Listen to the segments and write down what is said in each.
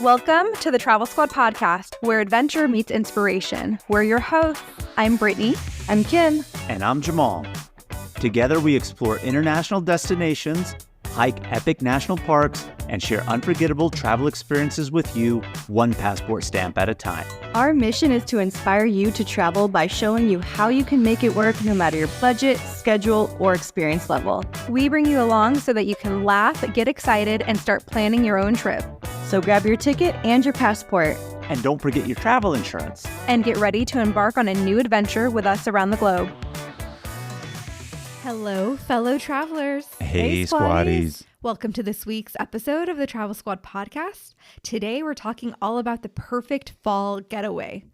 Welcome to the Travel Squad podcast, where adventure meets inspiration. We're your hosts. I'm Brittany. I'm Kim. And I'm Jamal. Together we explore international destinations, hike epic national parks, and share unforgettable travel experiences with you, one passport stamp at a time. Our mission is to inspire you to travel by showing you how you can make it work no matter your budget, schedule, or experience level. We bring you along so that you can laugh, get excited, and start planning your own trip. So grab your ticket and your passport. And don't forget your travel insurance. And get ready to embark on a new adventure with us around the globe. Hello, fellow travelers. Hey, squaddies. Welcome to this week's episode of the Travel Squad podcast. Today, we're talking all about the perfect fall getaway.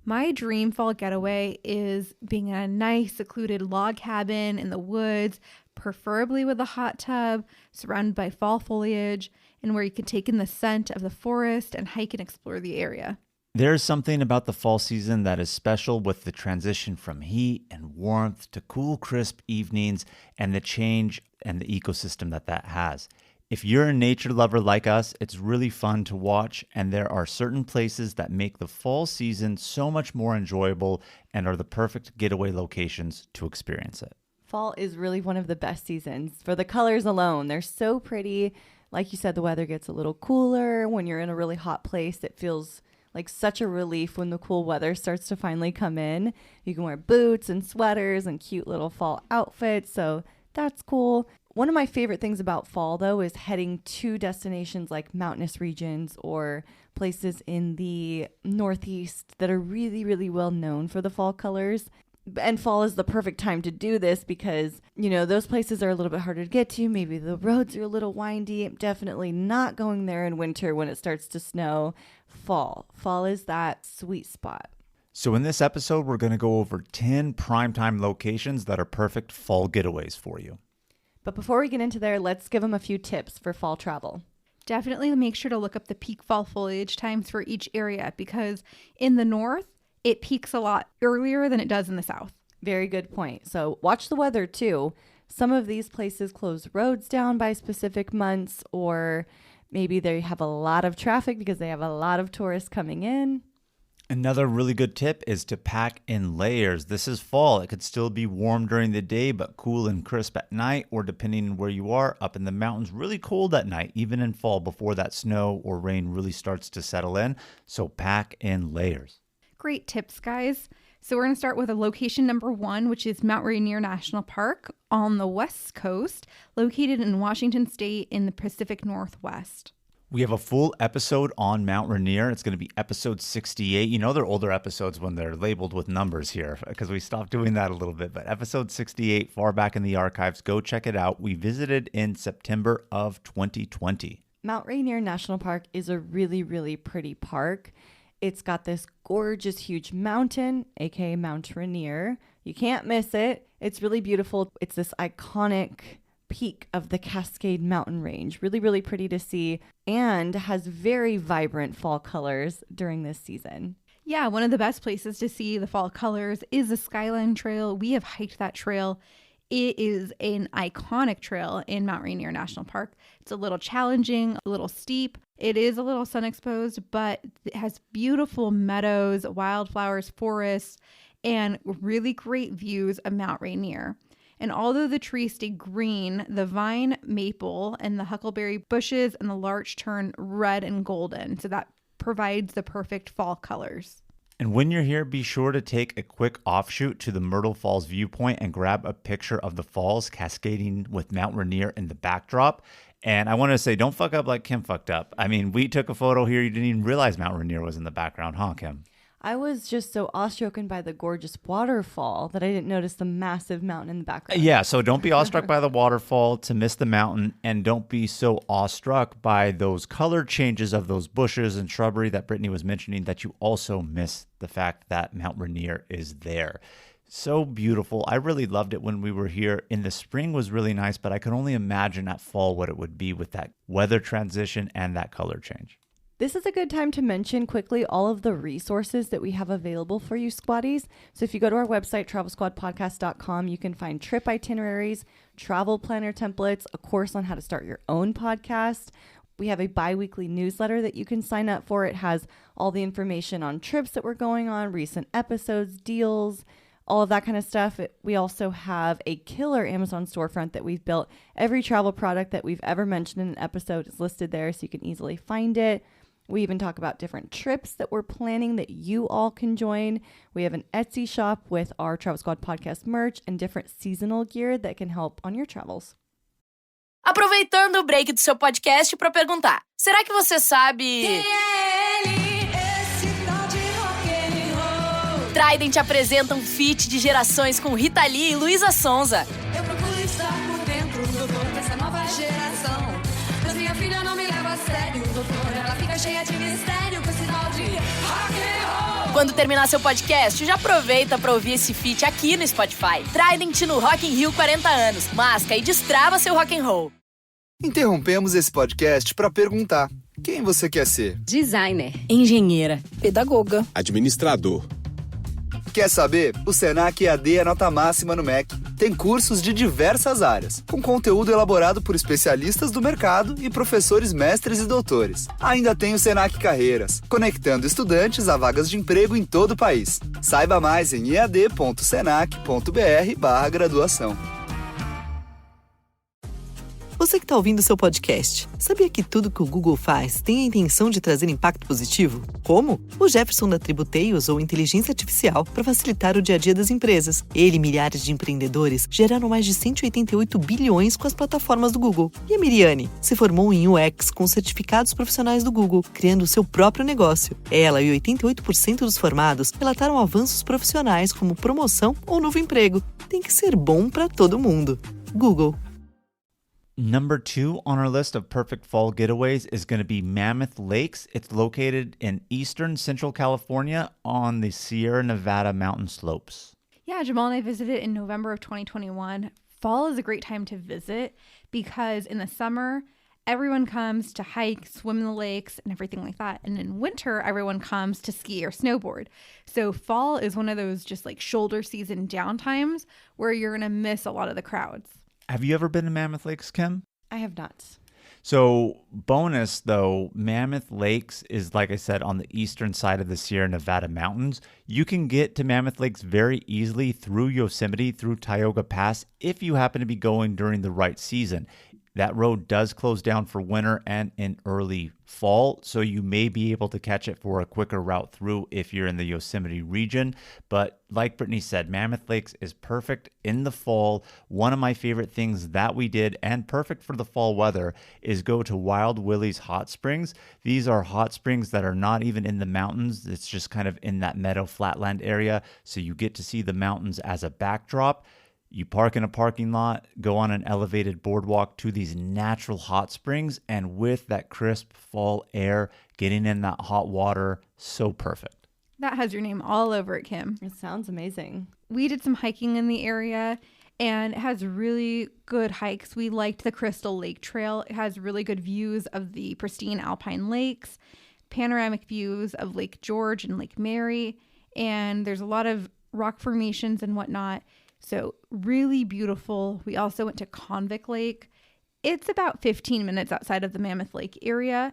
My dream fall getaway is being in a nice, secluded log cabin in the woods, preferably with a hot tub, surrounded by fall foliage, and where you can take in the scent of the forest and hike and explore the area. There's something about the fall season that is special with the transition from heat and warmth to cool, crisp evenings and the change and the ecosystem that has. If you're a nature lover like us, it's really fun to watch, and there are certain places that make the fall season so much more enjoyable and are the perfect getaway locations to experience it. Fall is really one of the best seasons for the colors alone. They're so pretty. Like you said, the weather gets a little cooler. When you're in a really hot place, it feels like such a relief when the cool weather starts to finally come in. You can wear boots and sweaters and cute little fall outfits, so that's cool. One of my favorite things about fall, though, is heading to destinations like mountainous regions or places in the Northeast that are really, really well known for the fall colors. And fall is the perfect time to do this because, those places are a little bit harder to get to. Maybe the roads are a little windy. Definitely not going there in winter when it starts to snow. Fall is that sweet spot. So in this episode, we're going to go over 10 primetime locations that are perfect fall getaways for you. But before we get into there, let's give them a few tips for fall travel. Definitely make sure to look up the peak fall foliage times for each area because in the north, it peaks a lot earlier than it does in the south. Very good point. So watch the weather too. Some of these places close roads down by specific months, or maybe they have a lot of traffic because they have a lot of tourists coming in. Another really good tip is to pack in layers. This is fall. It could still be warm during the day, but cool and crisp at night, or depending on where you are, up in the mountains, really cold at night, even in fall before that snow or rain really starts to settle in. So pack in layers. Great tips, guys. So we're going to start with a location number 1, which is Mount Rainier National Park on the West Coast, located in Washington State in the Pacific Northwest. We have a full episode on Mount Rainier. It's going to be episode 68. They're older episodes when they're labeled with numbers here because we stopped doing that a little bit. But episode 68, far back in the archives, go check it out. We visited in September of 2020. Mount Rainier National Park is a really, really pretty park. It's got this gorgeous, huge mountain, aka Mount Rainier. You can't miss it. It's really beautiful. It's this iconic peak of the Cascade mountain range. Really, really pretty to see and has very vibrant fall colors during this season. Yeah, one of the best places to see the fall colors is the Skyline Trail. We have hiked that trail. It is an iconic trail in Mount Rainier National Park. It's a little challenging, a little steep. It is a little sun exposed, but it has beautiful meadows, wildflowers, forests, and really great views of Mount Rainier. And although the trees stay green, the vine, maple, and the huckleberry bushes and the larch turn red and golden. So that provides the perfect fall colors. And when you're here, be sure to take a quick offshoot to the Myrtle Falls viewpoint and grab a picture of the falls cascading with Mount Rainier in the backdrop. And I want to say, don't fuck up like Kim fucked up. I mean, we took a photo here. You didn't even realize Mount Rainier was in the background, huh, Kim? I was just so awestruck by the gorgeous waterfall that I didn't notice the massive mountain in the background. Yeah, so don't be awestruck by the waterfall to miss the mountain, and don't be so awestruck by those color changes of those bushes and shrubbery that Brittany was mentioning that you also miss the fact that Mount Rainier is there. So beautiful. I really loved it when we were here. In the spring was really nice, but I could only imagine at fall what it would be with that weather transition and that color change. This is a good time to mention quickly all of the resources that we have available for you squaddies. So if you go to our website, travelsquadpodcast.com, you can find trip itineraries, travel planner templates, a course on how to start your own podcast. We have a bi-weekly newsletter that you can sign up for. It has all the information on trips that we're going on, recent episodes, deals, all of that kind of stuff. We also have a killer Amazon storefront that we've built. Every travel product that we've ever mentioned in an episode is listed there, so you can easily find it. We even talk about different trips that we're planning that you all can join. We have an Etsy shop with our Travel Squad podcast merch and different seasonal gear that can help on your travels. Aproveitando o break do seu podcast para perguntar: será que você sabe? Quem é ele? Esse tal de rock and roll. Trident apresenta um feat de gerações com Rita Lee e Luísa Sonza. Eu procuro estar por dentro, doutor, dessa nova geração. Mas minha filha não me leva a sério, doutor. Ela fica cheia de mistério com esse tal de rock and roll. Quando terminar seu podcast, já aproveita para ouvir esse feat aqui no Spotify. Trident no Rock in Rio 40 anos. Masca e destrava seu rock and roll. Interrompemos esse podcast para perguntar: quem você quer ser? Designer, engenheira, pedagoga, administrador. Quer saber? O Senac EAD é nota máxima no MEC. Tem cursos de diversas áreas, com conteúdo elaborado por especialistas do mercado e professores mestres e doutores. Ainda tem o Senac Carreiras, conectando estudantes a vagas de emprego em todo o país. Saiba mais em ead.senac.br/graduação. Você que está ouvindo seu podcast, sabia que tudo que o Google faz tem a intenção de trazer impacto positivo? Como? O Jefferson da Tributei usou inteligência artificial para facilitar o dia a dia das empresas. Ele e milhares de empreendedores geraram mais de 188 bilhões com as plataformas do Google. E a Miriane se formou em UX com certificados profissionais do Google, criando o seu próprio negócio. Ela e 88% dos formados relataram avanços profissionais como promoção ou novo emprego. Tem que ser bom para todo mundo. Google. Number 2 on our list of perfect fall getaways is going to be Mammoth Lakes. It's located in eastern Central California on the Sierra Nevada mountain slopes. Yeah, Jamal and I visited in November of 2021. Fall is a great time to visit because in the summer, everyone comes to hike, swim in the lakes, and everything like that. And in winter, everyone comes to ski or snowboard. So fall is one of those just like shoulder season downtimes where you're going to miss a lot of the crowds. Have you ever been to Mammoth Lakes, Kim? I have not. So bonus though, Mammoth Lakes is, like I said, on the eastern side of the Sierra Nevada mountains. You can get to Mammoth Lakes very easily through Yosemite, through Tioga Pass, if you happen to be going during the right season. That road does close down for winter and in early fall, so you may be able to catch it for a quicker route through if you're in the Yosemite region. But like Brittany said, Mammoth Lakes is perfect in the fall. One of my favorite things that we did, and perfect for the fall weather, is go to Wild Willie's Hot Springs. These are hot springs that are not even in the mountains. It's just kind of in that meadow flatland area, so you get to see the mountains as a backdrop. You park in a parking lot, go on an elevated boardwalk to these natural hot springs, and with that crisp fall air, getting in that hot water, so perfect. That has your name all over it, Kim. It sounds amazing. We did some hiking in the area, and it has really good hikes. We liked the Crystal Lake Trail. It has really good views of the pristine alpine lakes, panoramic views of Lake George and Lake Mary, and there's a lot of rock formations and whatnot. So really beautiful. We also went to Convict Lake. It's about 15 minutes outside of the Mammoth Lake area,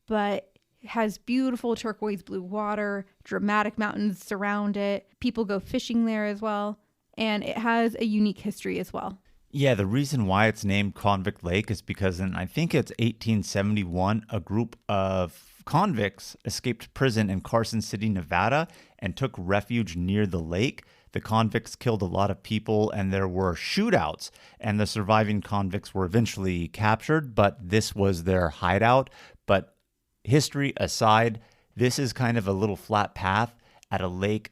but it has beautiful turquoise blue water, dramatic mountains surround it. People go fishing there as well. And it has a unique history as well. Yeah, the reason why it's named Convict Lake is because in, I think it's 1871, a group of convicts escaped prison in Carson City, Nevada, and took refuge near the lake. The convicts killed a lot of people and there were shootouts, and the surviving convicts were eventually captured, but this was their hideout. But history aside, this is kind of a little flat path at a lake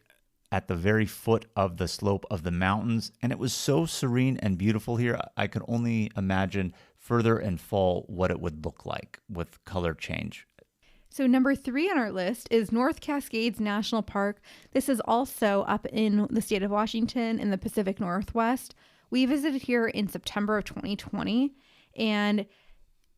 at the very foot of the slope of the mountains, and it was so serene and beautiful here. I could only imagine further in fall what it would look like with color change. So number 3 on our list is North Cascades National Park. This is also up in the state of Washington in the Pacific Northwest. We visited here in September of 2020, and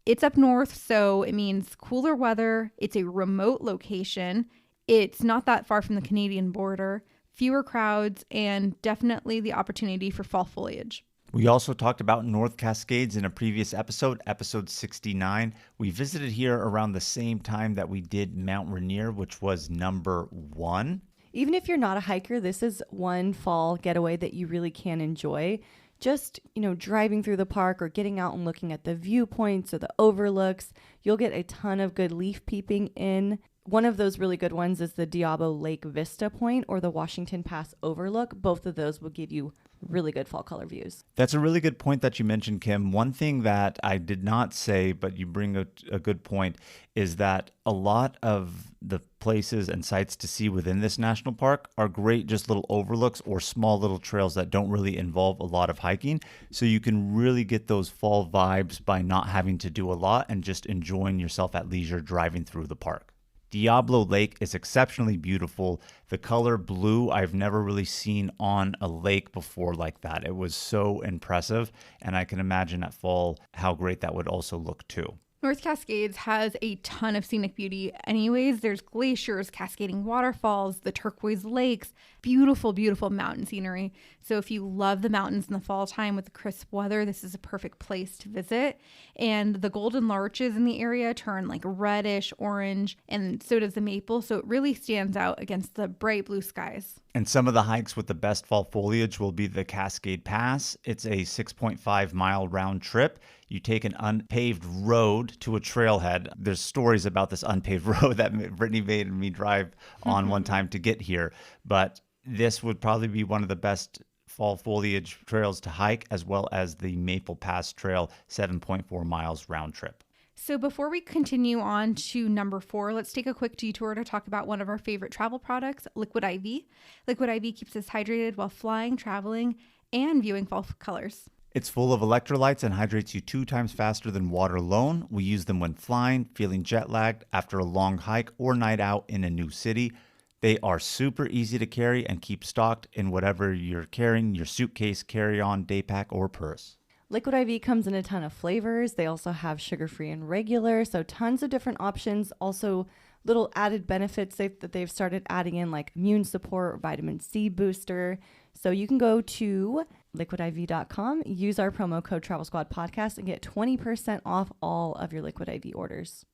it's up north, so it means cooler weather. It's a remote location. It's not that far from the Canadian border, fewer crowds, and definitely the opportunity for fall foliage. We also talked about North Cascades in a previous episode, episode 69. We visited here around the same time that we did Mount Rainier, which was number 1. Even if you're not a hiker, this is one fall getaway that you really can enjoy. Just, driving through the park or getting out and looking at the viewpoints or the overlooks, you'll get a ton of good leaf peeping in. One of those really good ones is the Diablo Lake Vista Point or the Washington Pass Overlook. Both of those will give you really good fall color views. That's a really good point that you mentioned, Kim. One thing that I did not say, but you bring a good point, is that a lot of the places and sites to see within this national park are great, just little overlooks or small little trails that don't really involve a lot of hiking. So you can really get those fall vibes by not having to do a lot and just enjoying yourself at leisure driving through the park. Diablo Lake is exceptionally beautiful. The color blue I've never really seen on a lake before like that. It was so impressive, and I can imagine at fall how great that would also look too. North Cascades has a ton of scenic beauty anyways. There's glaciers, cascading waterfalls, the turquoise lakes, beautiful, beautiful mountain scenery. So if you love the mountains in the fall time with the crisp weather, this is a perfect place to visit. And the golden larches in the area turn like reddish, orange, and so does the maple. So it really stands out against the bright blue skies. And some of the hikes with the best fall foliage will be the Cascade Pass. It's a 6.5 mile round trip. You take an unpaved road to a trailhead. There's stories about this unpaved road that Brittany made me drive on one time to get here. But this would probably be one of the best fall foliage trails to hike, as well as the Maple Pass Trail, 7.4 miles round trip. So before we continue on to number 4, let's take a quick detour to talk about one of our favorite travel products, Liquid IV. Liquid IV keeps us hydrated while flying, traveling, and viewing fall colors. It's full of electrolytes and hydrates you 2 times faster than water alone. We use them when flying, feeling jet lagged, after a long hike, or night out in a new city. They are super easy to carry and keep stocked in whatever you're carrying, your suitcase, carry-on, day pack, or purse. Liquid IV comes in a ton of flavors. They also have sugar-free and regular, so tons of different options. Also, little added benefits that they've started adding in, like immune support, vitamin C booster. So you can go to liquidiv.com, use our promo code Travel Squad Podcast, and get 20% off all of your Liquid IV orders.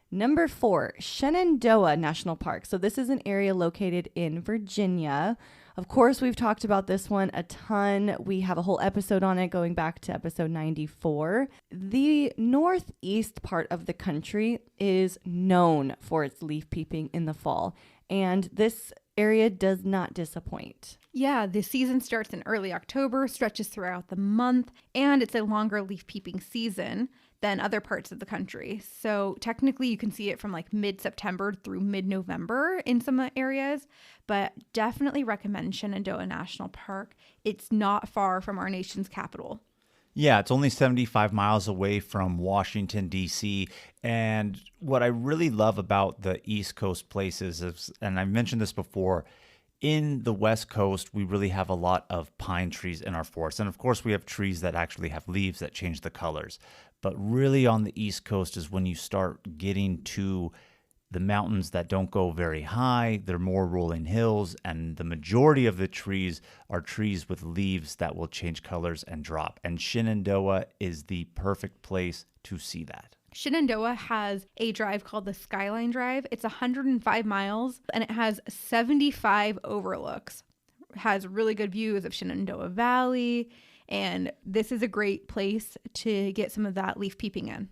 Number 4, Shenandoah National Park. So this is an area located in Virginia. Of course, we've talked about this one a ton. We have a whole episode on it going back to episode 94. The northeast part of the country is known for its leaf peeping in the fall, and this area does not disappoint. Yeah, the season starts in early October, stretches throughout the month, and it's a longer leaf peeping season than other parts of the country. So technically you can see it from like mid-September through mid-November in some areas, but definitely recommend Shenandoah National Park. It's not far from our nation's capital. Yeah, it's only 75 miles away from Washington, D.C. And what I really love about the East Coast places is, and I've mentioned this before, in the West Coast, we really have a lot of pine trees in our forests. And of course, we have trees that actually have leaves that change the colors. But really on the East Coast is when you start getting to the mountains that don't go very high. They're more rolling hills, and the majority of the trees are trees with leaves that will change colors and drop. And Shenandoah is the perfect place to see that. Shenandoah has a drive called the Skyline Drive. It's 105 miles and it has 75 overlooks. It has really good views of Shenandoah Valley, and this is a great place to get some of that leaf peeping in.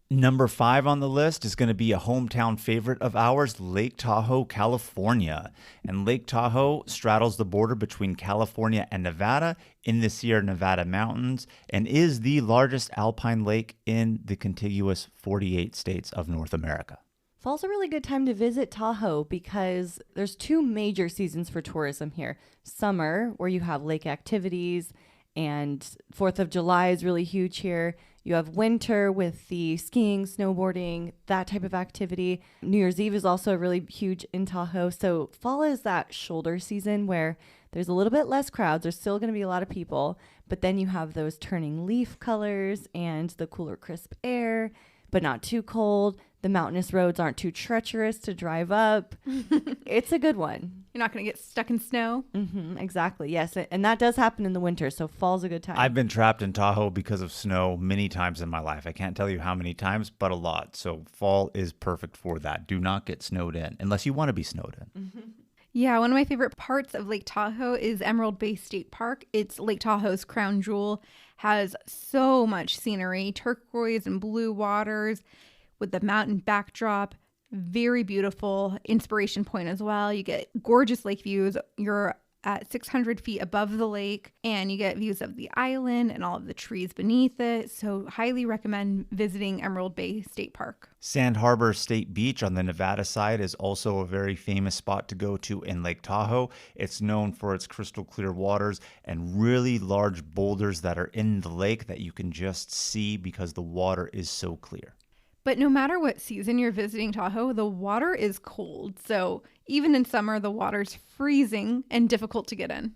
Number 5 on the list is going to be a hometown favorite of ours, Lake Tahoe, California. And Lake Tahoe straddles the border between California and Nevada in the Sierra Nevada mountains and is the largest alpine lake in the contiguous 48 states of North America. Fall's a really good time to visit Tahoe because there's 2 major seasons for tourism here. Summer, where you have lake activities, and 4th of July is really huge here. You have winter with the skiing, snowboarding, that type of activity. New Year's Eve is also really huge in Tahoe. So fall is that shoulder season where there's a little bit less crowds. There's still going to be a lot of people, but then you have those turning leaf colors and the cooler, crisp air, but not too cold. The mountainous roads aren't too treacherous to drive up. It's a good one. You're not going to get stuck in snow. Exactly. Yes. And that does happen in the winter. So fall's a good time. I've been trapped in Tahoe because of snow many times in my life. I can't tell you how many times, but a lot. So fall is perfect for that. Do not get snowed in unless you want to be snowed in. Yeah, one of my favorite parts of Lake Tahoe is Emerald Bay State Park. It's Lake Tahoe's crown jewel, has so much scenery, turquoise and blue waters with the mountain backdrop. Very beautiful inspiration point as well. You get gorgeous lake views. You're at 600 feet above the lake, and you get views of the island and all of the trees beneath it. So highly recommend visiting Emerald Bay State Park. Sand Harbor State Beach on the Nevada side is also a very famous spot to go to in Lake Tahoe. It's known for its crystal clear waters and really large boulders that are in the lake that you can just see because the water is so clear. But no matter what season you're visiting Tahoe, the water is cold. So even in summer, the water's freezing and difficult to get in.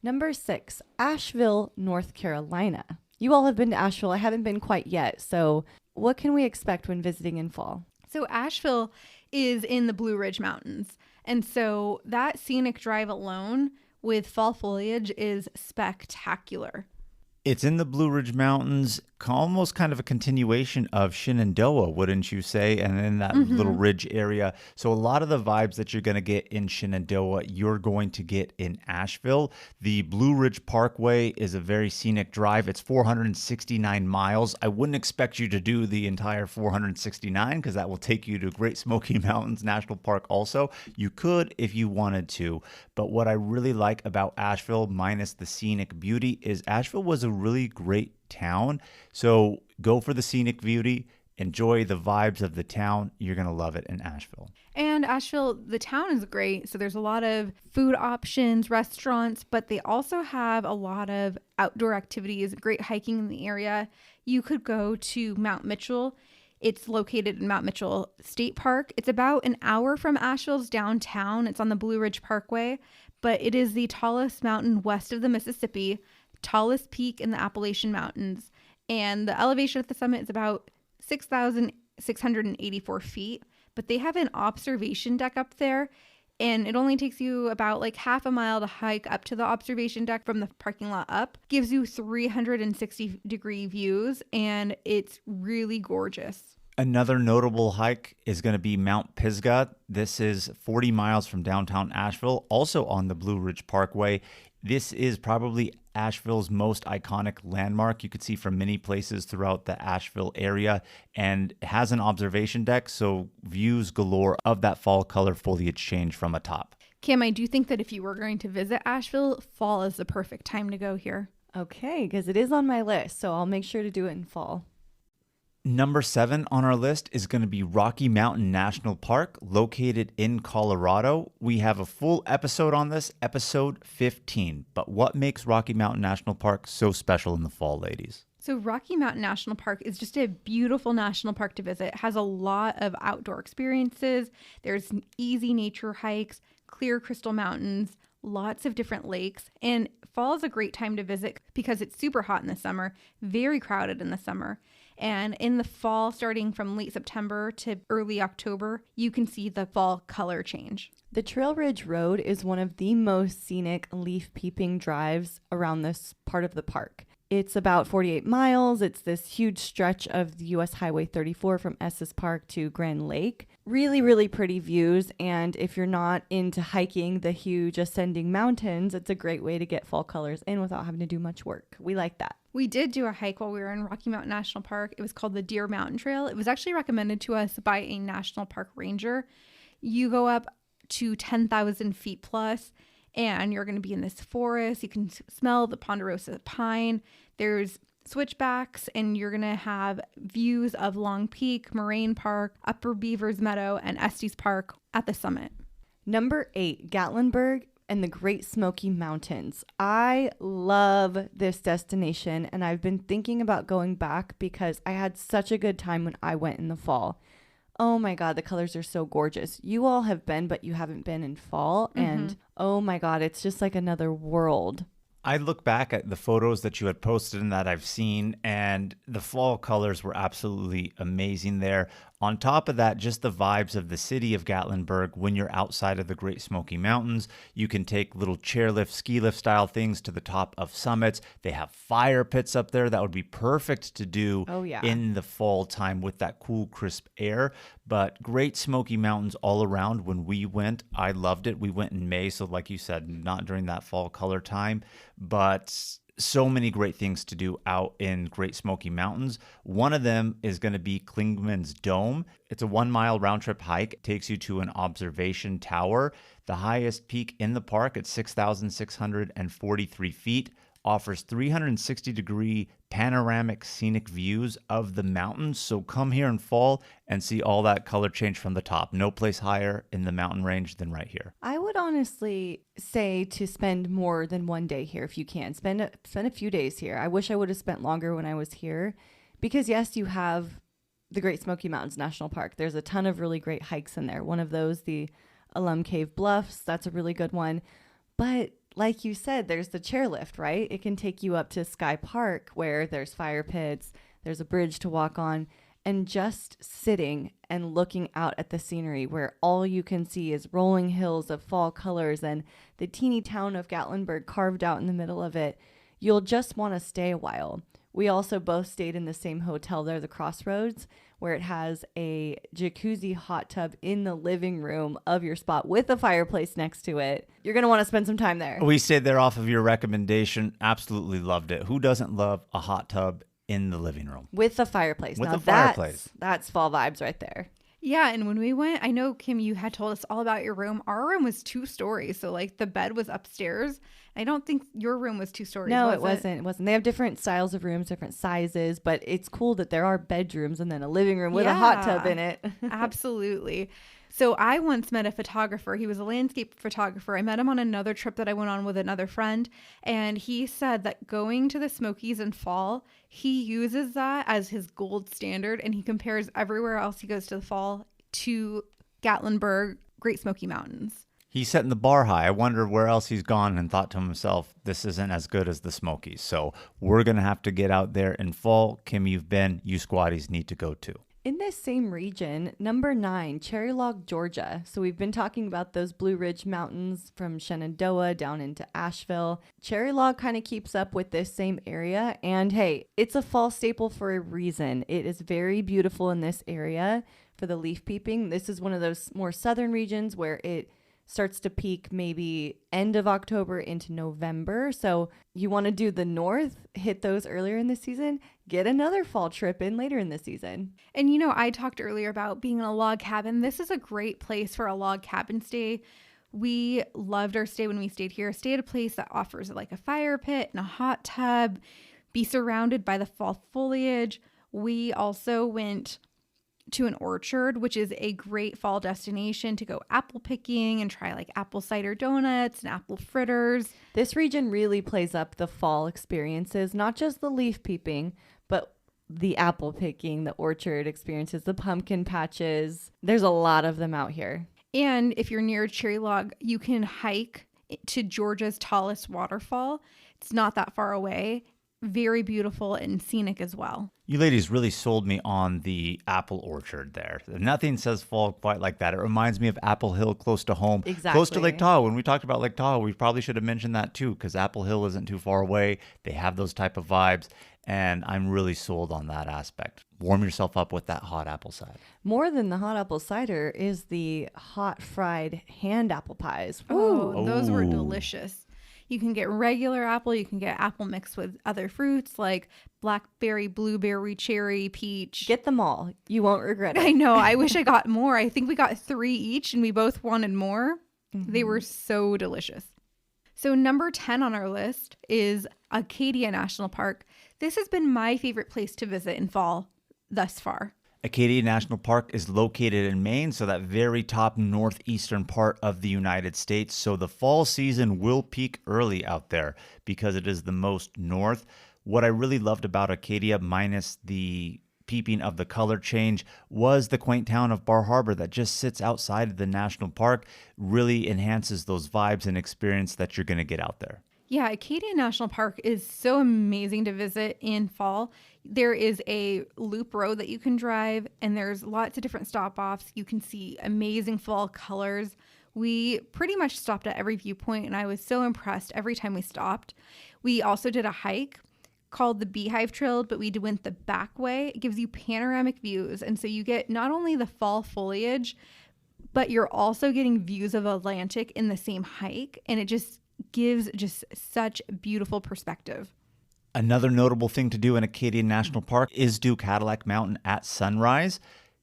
Number 6, Asheville, North Carolina. You all have been to Asheville. I haven't been quite yet. So what can we expect when visiting in fall? So Asheville is in the Blue Ridge Mountains. And so that scenic drive alone with fall foliage is spectacular. It's in the Blue Ridge Mountains, almost kind of a continuation of Shenandoah, wouldn't you say? And in that little ridge area. So a lot of the vibes that you're going to get in Shenandoah, you're going to get in Asheville. The Blue Ridge Parkway is a very scenic drive. It's 469 miles. I wouldn't expect you to do the entire 469 because that will take you to Great Smoky Mountains National Park also. You could if you wanted to. But what I really like about Asheville, minus the scenic beauty, is Asheville was a really great town. So go for the scenic beauty, enjoy the vibes of the town. You're going to love it in Asheville. And Asheville, the town is great. So there's a lot of food options, restaurants, but they also have a lot of outdoor activities, great hiking in the area. You could go to Mount Mitchell. It's located in Mount Mitchell State Park. It's about an hour from Asheville's downtown. It's on the Blue Ridge Parkway, but it is the tallest mountain west of the Mississippi, tallest peak in the Appalachian Mountains. And the elevation at the summit is about 6,684 feet. But they have an observation deck up there, and it only takes you about like half a mile to hike up to the observation deck from the parking lot up. Gives you 360-degree views, and it's really gorgeous. Another notable hike is going to be Mount Pisgah. This is 40 miles from downtown Asheville, also on the Blue Ridge Parkway. This is probably Asheville's most iconic landmark you could see from many places throughout the Asheville area, and it has an observation deck, so views galore of that fall color foliage change from atop. Kim, I do think that if you were going to visit Asheville, fall is the perfect time to go here. Okay, because it is on my list, so I'll make sure to do it in fall. Number 7 on our list is going to be Rocky Mountain National Park, located in Colorado. We have a full episode on this, episode 15. But what makes Rocky Mountain National Park so special in the fall, ladies? So Rocky Mountain National Park is just a beautiful national park to visit. It has a lot of outdoor experiences. There's easy nature hikes, clear crystal mountains, lots of different lakes. And fall is a great time to visit because it's super hot in the summer, very crowded in the summer. And in the fall, starting from late September to early October, you can see the fall color change. The Trail Ridge Road is one of the most scenic leaf peeping drives around this part of the park. It's about 48 miles. It's this huge stretch of the US Highway 34 from Estes Park to Grand Lake. Really, really pretty views. And if you're not into hiking the huge ascending mountains, it's a great way to get fall colors in without having to do much work. We like that. We did do a hike while we were in Rocky Mountain National Park. It was called the Deer Mountain Trail. It was actually recommended to us by a national park ranger. You go up to 10,000 feet plus, and you're going to be in this forest. You can smell the ponderosa pine. There's switchbacks, and you're going to have views of Long Peak, Moraine Park, Upper Beavers Meadow, and Estes Park at the summit. Number 8, Gatlinburg and the Great Smoky Mountains. I love this destination, and I've been thinking about going back because I had such a good time when I went in the fall. Oh my God, the colors are so gorgeous. You all have been, but you haven't been in fall. And oh my God, it's just like another world. I look back at the photos that you had posted and that I've seen, and the fall colors were absolutely amazing there On top of that, just the vibes of the city of Gatlinburg when you're outside of the Great Smoky Mountains. You can take little chairlift, ski lift style things to the top of summits. They have fire pits up there that would be perfect to do in the fall time with that cool, crisp air. But Great Smoky Mountains all around. When we went, I loved it. We went in May, so like you said, not during that fall color time, but so many great things to do out in Great Smoky Mountains. One of them is going to be Klingman's Dome. It's a 1 mile round trip hike. It takes you to an observation tower. The highest peak in the park at 6,643 feet. Offers 360-degree panoramic scenic views of the mountains. So come here in fall and see all that color change from the top. No place higher in the mountain range than right here. I would honestly say to spend more than 1 day here if you can. Spend a few days here. I wish I would have spent longer when I was here because, yes, you have the Great Smoky Mountains National Park. There's a ton of really great hikes in there. One of those, the Alum Cave Bluffs, that's a really good one. But like you said, there's the chairlift, right? It can take you up to Sky Park where there's fire pits, there's a bridge to walk on, and just sitting and looking out at the scenery where all you can see is rolling hills of fall colors and the teeny town of Gatlinburg carved out in the middle of it. You'll just want to stay a while. We also both stayed in the same hotel there, the Crossroads, where it has a jacuzzi hot tub in the living room of your spot with a fireplace next to it. You're going to want to spend some time there. We stayed there off of your recommendation. Absolutely loved it. Who doesn't love a hot tub in the living room? With a fireplace. With now a fireplace. That's fall vibes right there. Yeah, and when we went, I know, Kim, you had told us all about your room. Our room was 2 stories, so like the bed was upstairs. I don't think your room was 2 stories. No, it wasn't. It wasn't. They have different styles of rooms, different sizes, but it's cool that there are bedrooms and then a living room with a hot tub in it. Absolutely. So I once met a photographer. He was a landscape photographer. I met him on another trip that I went on with another friend. And he said that going to the Smokies in fall, he uses that as his gold standard. And he compares everywhere else he goes to the fall to Gatlinburg, Great Smoky Mountains. He's setting the bar high. I wonder where else he's gone and thought to himself, this isn't as good as the Smokies. So we're going to have to get out there in fall. Kim, you've been. You squatties need to go too. In this same region, number 9, Cherry Log, Georgia. So we've been talking about those Blue Ridge Mountains from Shenandoah down into Asheville. Cherry Log kind of keeps up with this same area. And hey, it's a fall staple for a reason. It is very beautiful in this area for the leaf peeping. This is one of those more southern regions where it starts to peak maybe end of October into November. So you want to do the north, hit those earlier in the season, get another fall trip in later in the season. And you know, I talked earlier about being in a log cabin. This is a great place for a log cabin stay. We loved our stay when we stayed here. Stay at a place that offers like a fire pit and a hot tub, be surrounded by the fall foliage. We also went to an orchard, which is a great fall destination to go apple picking and try like apple cider donuts and apple fritters. This region really plays up the fall experiences, not just the leaf peeping, but the apple picking, the orchard experiences, the pumpkin patches. There's a lot of them out here. And if you're near Cherry Log, you can hike to Georgia's tallest waterfall. It's not that far away. Very beautiful and scenic as well. You ladies really sold me on the apple orchard there. Nothing says fall quite like that. It reminds me of Apple Hill close to home. Exactly. Close to Lake Tahoe. When we talked about Lake Tahoe, we probably should have mentioned that too, because Apple Hill isn't too far away. They have those type of vibes, and I'm really sold on that aspect. Warm yourself up with that hot apple cider. More than the hot apple cider is the hot fried hand apple pies. Oh, those were delicious. You can get regular apple. You can get apple mixed with other fruits like blackberry, blueberry, cherry, peach. Get them all. You won't regret it. I know. I wish I got more. I think we got 3 each and we both wanted more. Mm-hmm. They were so delicious. So number 10 on our list is Acadia National Park. This has been my favorite place to visit in fall thus far. Acadia National Park is located in Maine, so that very top northeastern part of the United States. So the fall season will peak early out there because it is the most north. What I really loved about Acadia, minus the peeping of the color change, was the quaint town of Bar Harbor that just sits outside of the national park. Really enhances those vibes and experience that you're going to get out there. Yeah, Acadia National Park is so amazing to visit in fall. There is a loop road that you can drive, and there's lots of different stop-offs. You can see amazing fall colors. We pretty much stopped at every viewpoint, and I was so impressed every time we stopped. We also did a hike called the Beehive Trail, but we went the back way. It gives you panoramic views, and so you get not only the fall foliage, but you're also getting views of Atlantic in the same hike, and it just gives just such beautiful perspective. Another notable thing to do in Acadia National Park is do Cadillac Mountain at sunrise.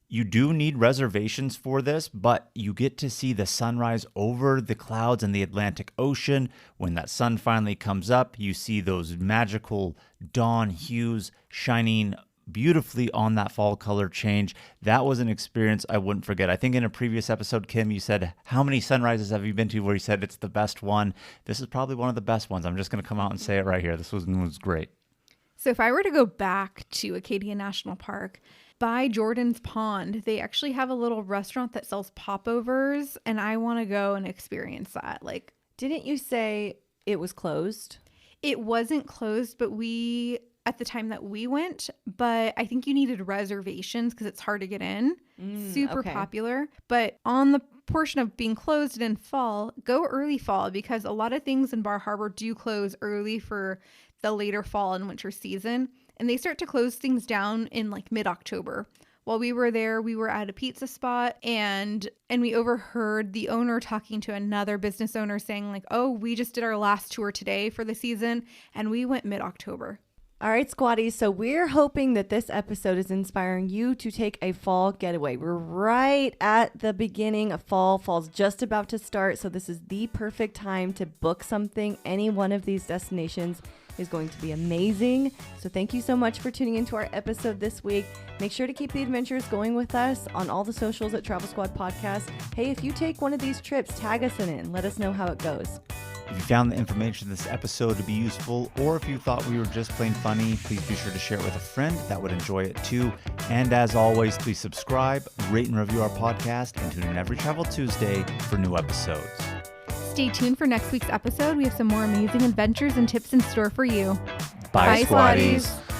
You do need reservations for this, but you get to see the sunrise over the clouds and the Atlantic Ocean. When that sun finally comes up, you see those magical dawn hues shining beautifully on that fall color change. That was an experience I wouldn't forget. I think in a previous episode, Kim, you said, how many sunrises have you been to where you said it's the best one? This is probably one of the best ones. I'm just going to come out and say it right here. This was great. So if I were to go back to Acadia National Park, by Jordan's Pond, they actually have a little restaurant that sells popovers, and I want to go and experience that. Like, Didn't you say it was closed? it wasn't closed, but at the time that we went, but I think you needed reservations because it's hard to get in. Super okay. popular. But on the portion of being closed in fall, go early fall, because a lot of things in Bar Harbor do close early for the later fall and winter season. And they start to close things down in like mid-October. While we were there, we were at a pizza spot and we overheard the owner talking to another business owner saying like, oh, we just did our last tour today for the season and we went mid-October. All right, squatties. So we're hoping that this episode is inspiring you to take a fall getaway. We're right at the beginning of fall. Fall's just about to start. So this is the perfect time to book something. Any one of these destinations is going to be amazing. So thank you so much for tuning into our episode this week. Make sure to keep the adventures going with us on all the socials at Travel Squad Podcast. Hey, if you take one of these trips, tag us in it and let us know how it goes. If you found the information in this episode to be useful, or if you thought we were just plain funny, please be sure to share it with a friend that would enjoy it too. And as always, please subscribe, rate and review our podcast, and tune in every Travel Tuesday for new episodes. Stay tuned for next week's episode. We have some more amazing adventures and tips in store for you. Bye, Bye, squatties. squatties.